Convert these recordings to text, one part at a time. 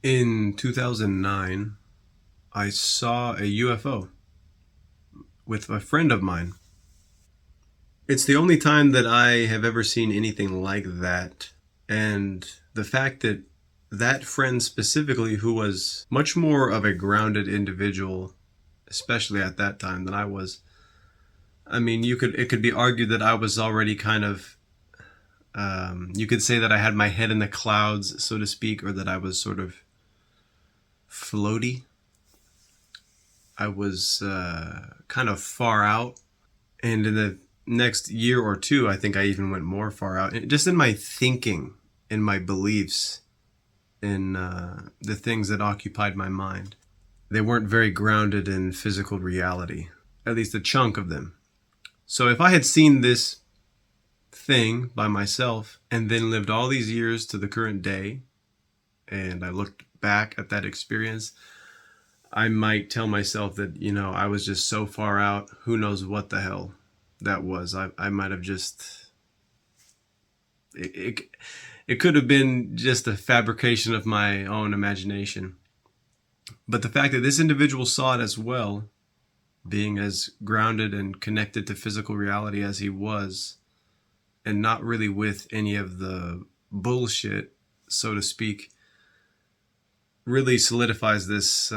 In 2009, I saw a UFO with a friend of mine. It's the only time that I have ever seen anything like that. And the fact that that friend specifically, who was much more of a grounded individual, especially at that time than I was. I mean, it could be argued that I was already kind of you could say that I had my head in the clouds, so to speak, or that I was sort of floaty. I was kind of far out. And in the next year or two, I think I even went more far out. Just in my thinking, in my beliefs, in the things that occupied my mind. They weren't very grounded in physical reality, at least a chunk of them. So if I had seen this thing by myself and then lived all these years to the current day, and I looked back at that experience, I might tell myself that, I was just so far out, who knows what the hell that was. I might have just, it could have been just a fabrication of my own imagination. But the fact that this individual saw it as well, being as grounded and connected to physical reality as he was, and not really with any of the bullshit, so to speak, really solidifies this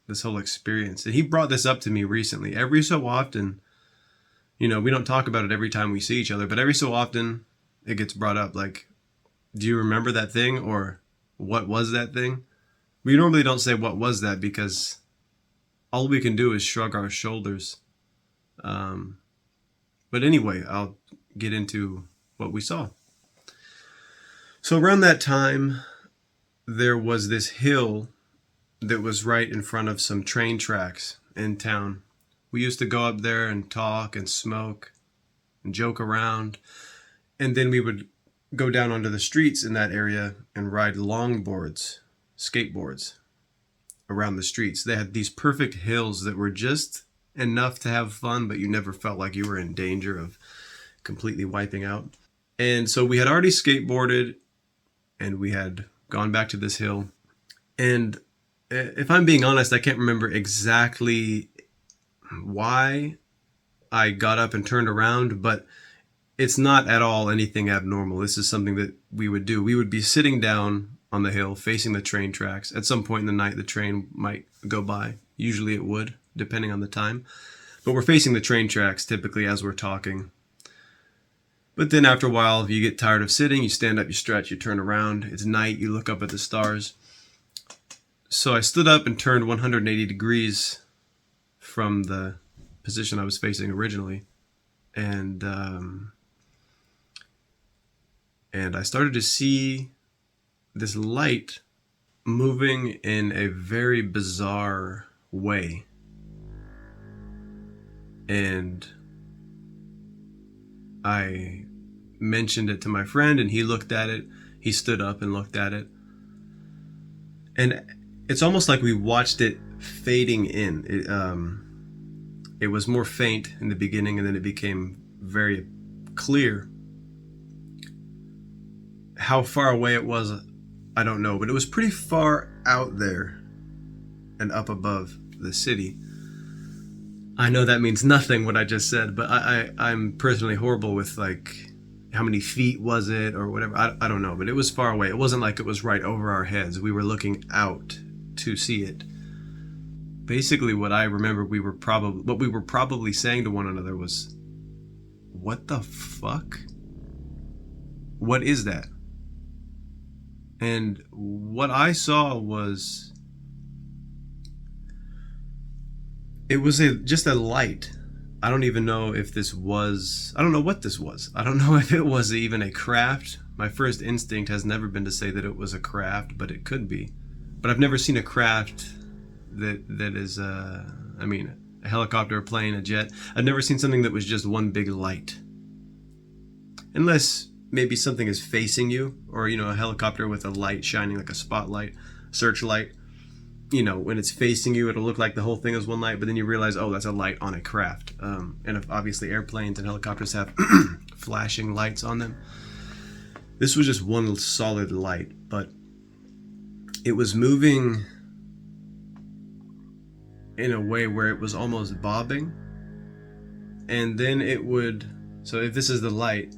this whole experience. And he brought this up to me recently. Every so often, we don't talk about it every time we see each other, but every so often it gets brought up. Like, do you remember that thing? Or what was that thing? We normally don't say what was that, because all we can do is shrug our shoulders. But anyway, I'll get into what we saw. So around that time, there was this hill that was right in front of some train tracks in town. We used to go up there and talk and smoke and joke around. And then we would go down onto the streets in that area and ride longboards, skateboards around the streets. They had these perfect hills that were just enough to have fun, but you never felt like you were in danger of completely wiping out. And so we had already skateboarded and we had gone back to this hill. And if I'm being honest, I can't remember exactly why I got up and turned around, but it's not at all anything abnormal. This is something that we would do. We would be sitting down on the hill facing the train tracks. At some point in the night, the train might go by. Usually it would, depending on the time. But we're facing the train tracks typically as we're talking. But then after a while, if you get tired of sitting, you stand up, you stretch, you turn around. It's night, you look up at the stars. So I stood up and turned 180 degrees from the position I was facing originally. And I started to see this light moving in a very bizarre way. And I mentioned it to my friend, and he looked at it. He stood up and looked at it. And it's almost like we watched it fading in. It was more faint in the beginning, and then it became very clear. How far away it was, I don't know, but it was pretty far out there and up above the city. I know that means nothing, what I just said, but I'm personally horrible with, like, how many feet was it or whatever. I don't know, but it was far away. It wasn't like it was right over our heads. We were looking out to see it. Basically, what I remember what we were probably saying to one another was, what the fuck? What is that? And what I saw was, it was just a light. I don't even know if I don't know what this was. I don't know if it was even a craft. My first instinct has never been to say that it was a craft, but it could be. But I've never seen a craft that is, a helicopter, a plane, a jet. I've never seen something that was just one big light. Unless maybe something is facing you, or, a helicopter with a light shining like a spotlight, searchlight. When it's facing you, it'll look like the whole thing is one light, but then you realize, oh, that's a light on a craft. And obviously airplanes and helicopters have flashing lights on them. This was just one solid light, but it was moving in a way where it was almost bobbing, and then it would, so if this is the light,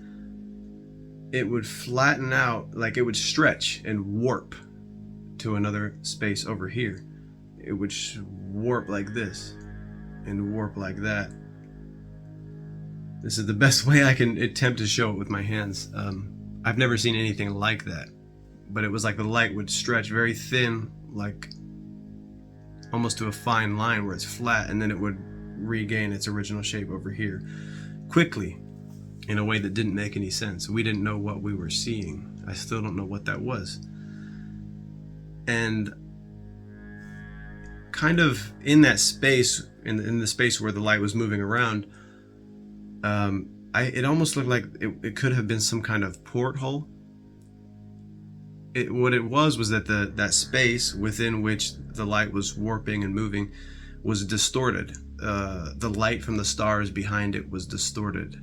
it would flatten out, like it would stretch and warp to another space over here. It would warp like this and warp like that. This is the best way I can attempt to show it with my hands. I've never seen anything like that, but it was like the light would stretch very thin, like almost to a fine line where it's flat, and then it would regain its original shape over here quickly in a way that didn't make any sense. We didn't know what we were seeing. I still don't know what that was. And kind of in that space, in the space where the light was moving around, it almost looked like it could have been some kind of porthole. What it was that that space within which the light was warping and moving was distorted. The light from the stars behind it was distorted.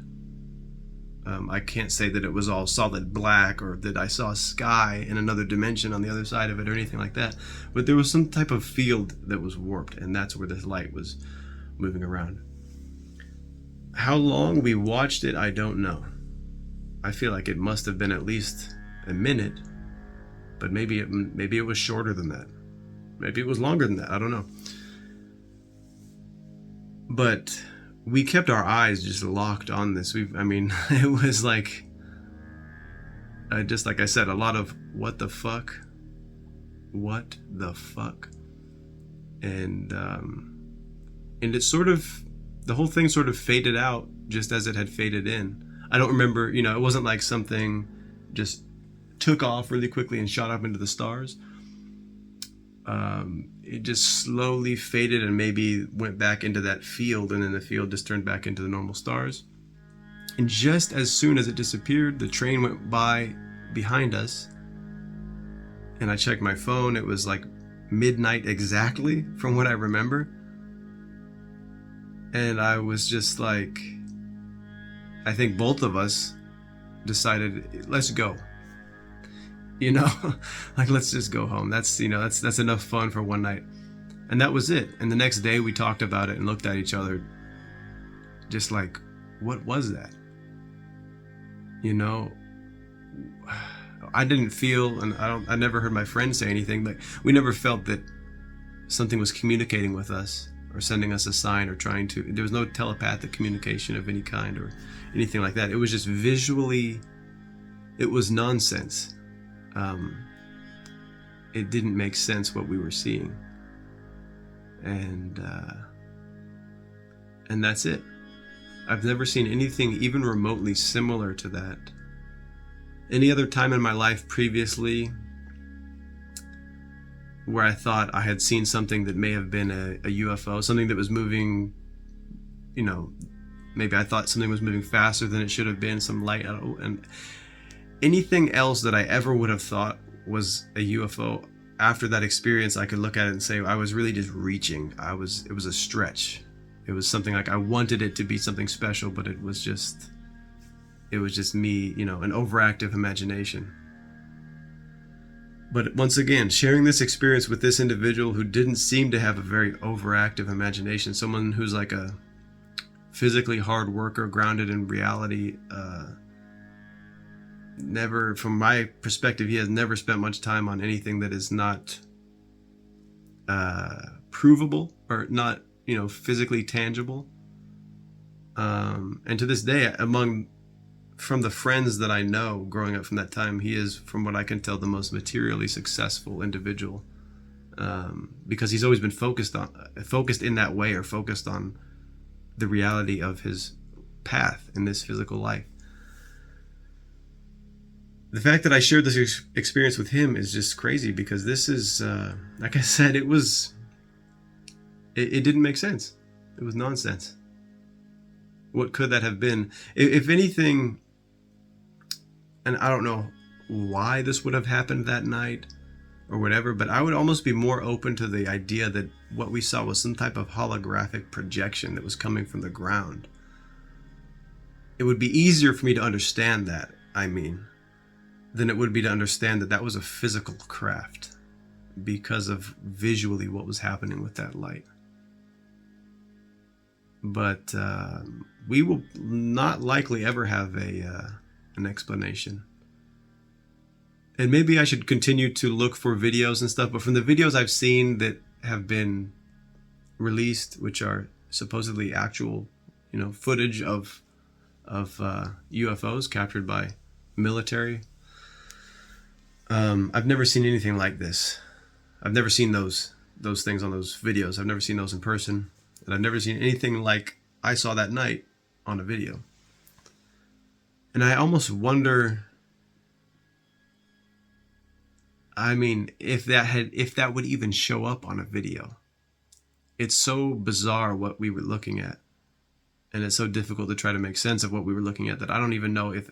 I can't say that it was all solid black or that I saw a sky in another dimension on the other side of it or anything like that, but there was some type of field that was warped, and that's where this light was moving around. How long we watched it, I don't know. I feel like it must have been at least a minute, but maybe it was shorter than that. Maybe it was longer than that. I don't know. But we kept our eyes just locked on this. It was like, just like I said, a lot of what the fuck, and it sort of, the whole thing sort of faded out just as it had faded in. I don't remember, it wasn't like something just took off really quickly and shot up into the stars. It just slowly faded and maybe went back into that field, and then the field just turned back into the normal stars. And just as soon as it disappeared, the train went by behind us, and I checked my phone. It was like midnight exactly from what I remember. And I was just like, I think both of us decided, let's go. Like, let's just go home. That's enough fun for one night. And that was it. And the next day we talked about it and looked at each other just like, what was that? I didn't feel, and I never heard my friend say anything, but we never felt that something was communicating with us or sending us a sign or trying to, there was no telepathic communication of any kind or anything like that. It was just visually, it was nonsense. It didn't make sense what we were seeing, and that's it. I've never seen anything even remotely similar to that any other time in my life previously, where I thought I had seen something that may have been a UFO, something that was moving, maybe I thought something was moving faster than it should have been, some light, and anything else that I ever would have thought was a UFO. After that experience, I could look at it and say I was really just reaching. It was a stretch. It was something like I wanted it to be something special, but it was just me, an overactive imagination. But once again, sharing this experience with this individual who didn't seem to have a very overactive imagination, someone who's like a physically hard worker, grounded in reality, never, from my perspective, he has never spent much time on anything that is not provable or not, physically tangible. And to this day, from the friends that I know growing up from that time, he is, from what I can tell, the most materially successful individual, because he's always been focused in that way, or focused on the reality of his path in this physical life. The fact that I shared this experience with him is just crazy, because this is, like I said, it didn't make sense. It was nonsense. What could that have been? If anything, and I don't know why this would have happened that night or whatever, but I would almost be more open to the idea that what we saw was some type of holographic projection that was coming from the ground. It would be easier for me to understand that, than it would be to understand that that was a physical craft because of visually what was happening with that light. But we will not likely ever have an explanation. And maybe I should continue to look for videos and stuff, but from the videos I've seen that have been released, which are supposedly actual, footage of UFOs captured by military, I've never seen anything like this. I've never seen those things on those videos. I've never seen those in person, and I've never seen anything like I saw that night on a video. And I almost wonder, I mean, if that would even show up on a video. It's so bizarre what we were looking at, and it's so difficult to try to make sense of what we were looking at that I don't even know if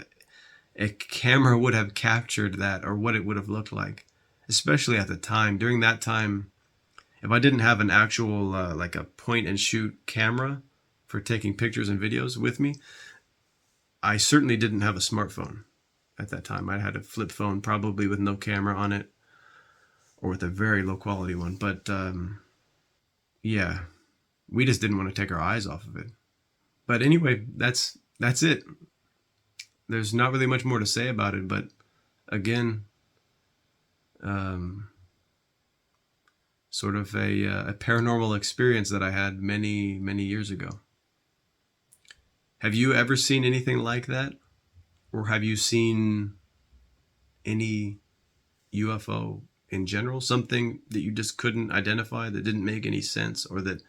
a camera would have captured that or what it would have looked like, especially at the time. During that time, if I didn't have an actual like a point and shoot camera for taking pictures and videos with me, I certainly didn't have a smartphone at that time. I had a flip phone, probably with no camera on it, or with a very low quality one. But yeah, we just didn't want to take our eyes off of it. But anyway, that's it. There's not really much more to say about it, but again, sort of a paranormal experience that I had many, many years ago. Have you ever seen anything like that? Or have you seen any UFO in general? Something that you just couldn't identify, that didn't make any sense, or that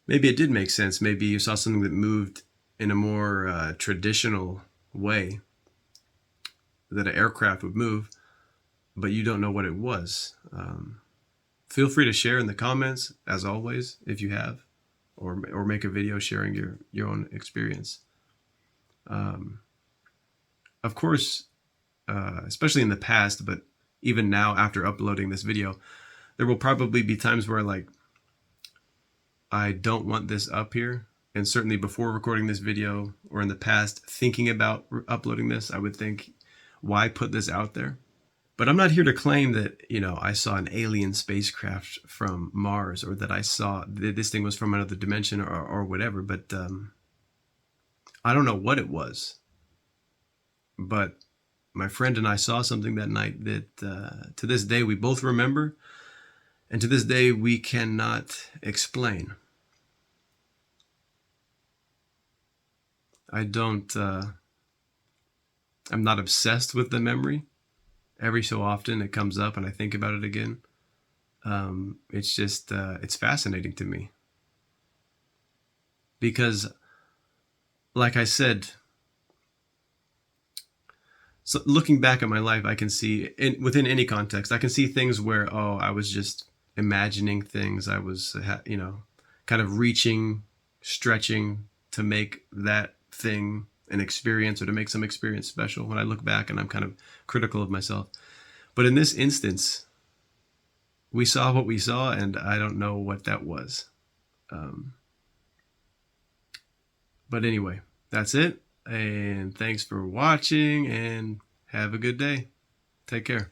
maybe it did make sense. Maybe you saw something that moved in a more traditional way that an aircraft would move, but you don't know what it was. Feel free to share in the comments, as always, if you have, or make a video sharing your own experience. Of course, especially in the past, but even now after uploading this video, there will probably be times where like I don't want this up here. And certainly before recording this video, or in the past thinking about uploading this, I would think, why put this out there? But I'm not here to claim that, I saw an alien spacecraft from Mars, or that I saw that this thing was from another dimension, or whatever. But I don't know what it was. But my friend and I saw something that night that to this day we both remember, and to this day we cannot explain. I'm not obsessed with the memory. Every so often it comes up and I think about it again. It's just, it's fascinating to me. Because, like I said, so looking back at my life, I can see, within any context, I can see things where, I was just imagining things. I was, kind of reaching, stretching to make that thing an experience, or to make some experience special when I look back, and I'm kind of critical of myself. But in this instance, we saw what we saw, and I don't know what that was. But anyway, that's it. And thanks for watching, and have a good day. Take care.